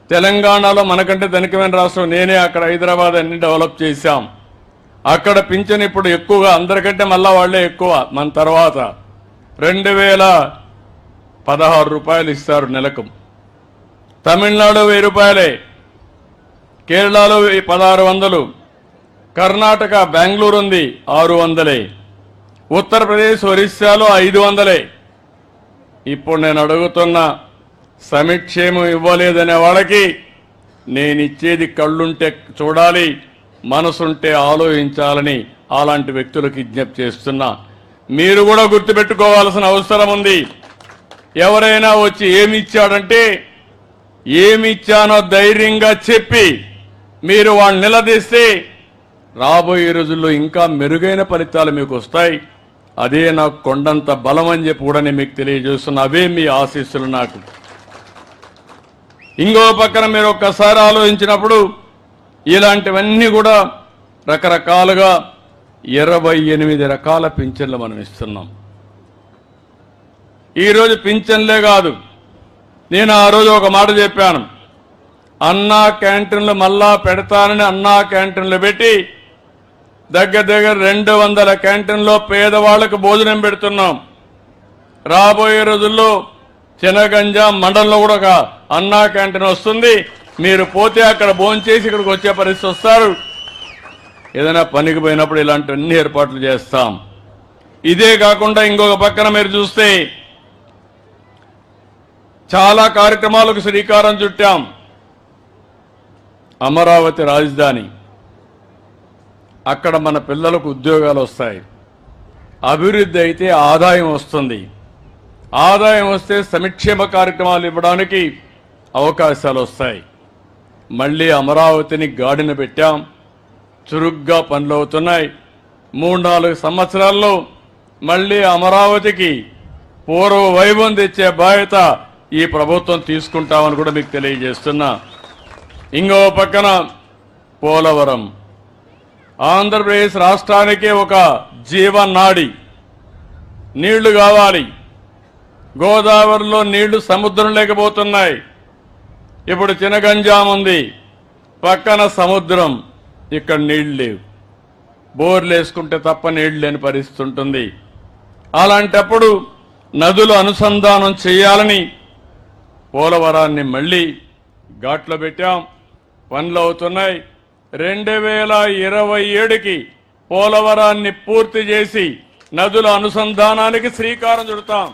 తెలంగాణలో మనకంటే ధనికమైన రాష్ట్రం. నేనే అక్కడ హైదరాబాద్ అన్ని డెవలప్ చేశాం. అక్కడ పింఛన్ ఇప్పుడు ఎక్కువగా అందరికంటే మళ్ళా వాళ్లే ఎక్కువ. మన తర్వాత 2016 రూపాయలు ఇస్తారు నెలకు. తమిళనాడు 1000 రూపాయలే, కేరళలో 1600, కర్ణాటక బెంగళూరు ఉంది 600, ఉత్తరప్రదేశ్ ఒరిస్సాలో 500. ఇప్పుడు నేను అడుగుతున్న సమిక్షేమం ఇవ్వలేదనే వాళ్ళకి నేను ఇచ్చేది కళ్ళుంటే చూడాలి, మనసుంటే ఆలోచించాలని అలాంటి వ్యక్తులకు విజ్ఞప్తి చేస్తున్నా. మీరు కూడా గుర్తుపెట్టుకోవాల్సిన అవసరం ఉంది. ఎవరైనా వచ్చి ఏమి ఇచ్చాడంటే ఏమి ఇచ్చానో ధైర్యంగా చెప్పి మీరు వాళ్ళని నిలదీస్తే రాబోయే రోజుల్లో ఇంకా మెరుగైన ఫలితాలు మీకు వస్తాయి. అదే నాకు కొండంత బలం అని చెప్పి కూడా నేను మీకు తెలియజేస్తున్నా. అవే మీ ఆశీస్సులు నాకు. ఇంకో పక్కన మీరు ఒక్కసారి ఆలోచించినప్పుడు ఇలాంటివన్నీ కూడా రకరకాలుగా 28 రకాల పింఛన్లు మనం ఇస్తున్నాం. ఈరోజు పింఛన్లే కాదు, నేను ఆ రోజు ఒక మాట చెప్పాను. అన్నా క్యాంటీన్లు మళ్ళా పెడతానని అన్నా క్యాంటీన్లు పెట్టి దగ్గర 200 క్యాంటీన్లో పేదవాళ్లకు భోజనం పెడుతున్నాం. రాబోయే రోజుల్లో చినగంజ మండలంలో కూడా ఒక అన్నా క్యాంటీన్ వస్తుంది. మీరు పోతే అక్కడ భోంచేసి ఇక్కడికి వచ్చే పరిస్థితి వస్తారు. ఏదైనా పనికి పోయినప్పుడు ఇలాంటివన్నీ ఏర్పాట్లు చేస్తాం. ఇదే కాకుండా ఇంకొక పక్కన మీరు చూస్తే చాలా కార్యక్రమాలకు శ్రీకారం చుట్టాం. అమరావతి రాజధాని, అక్కడ మన పిల్లలకు ఉద్యోగాలు వస్తాయి. అభివృద్ధి అయితే ఆదాయం వస్తుంది. ఆదాయం వస్తే సంక్షేమ కార్యక్రమాలు ఇవ్వడానికి అవకాశాలు వస్తాయి. మళ్ళీ అమరావతిని గాడిన పెట్టాం. చురుగ్గా పనులు అవుతున్నాయి. 3-4 సంవత్సరాల్లో మళ్ళీ అమరావతికి పూర్వ వైభవం తెచ్చే బాధ్యత ఈ ప్రభుత్వం తీసుకుంటామని కూడా మీకు తెలియజేస్తున్నా. ఇంకో పక్కన పోలవరం, ఆంధ్రప్రదేశ్ రాష్ట్రానికే ఒక జీవనాడి. నీళ్లు కావాలి. గోదావరిలో నీళ్లు సముద్రం లేకపోతున్నాయి. ఇప్పుడు చినగంజాం ఉంది, పక్కన సముద్రం, ఇక్కడ నీళ్లు లేవు. బోర్లు వేసుకుంటే తప్ప నీళ్లు లేని పరిస్థితి ఉంటుంది. అలాంటప్పుడు నదులు అనుసంధానం చేయాలని పోలవరాన్ని మళ్ళీ ఘాట్లో పెట్టాం. పనులు అవుతున్నాయి. 2027కి పోలవరాన్ని పూర్తి చేసి నదుల అనుసంధానానికి శ్రీకారం చుడతాం.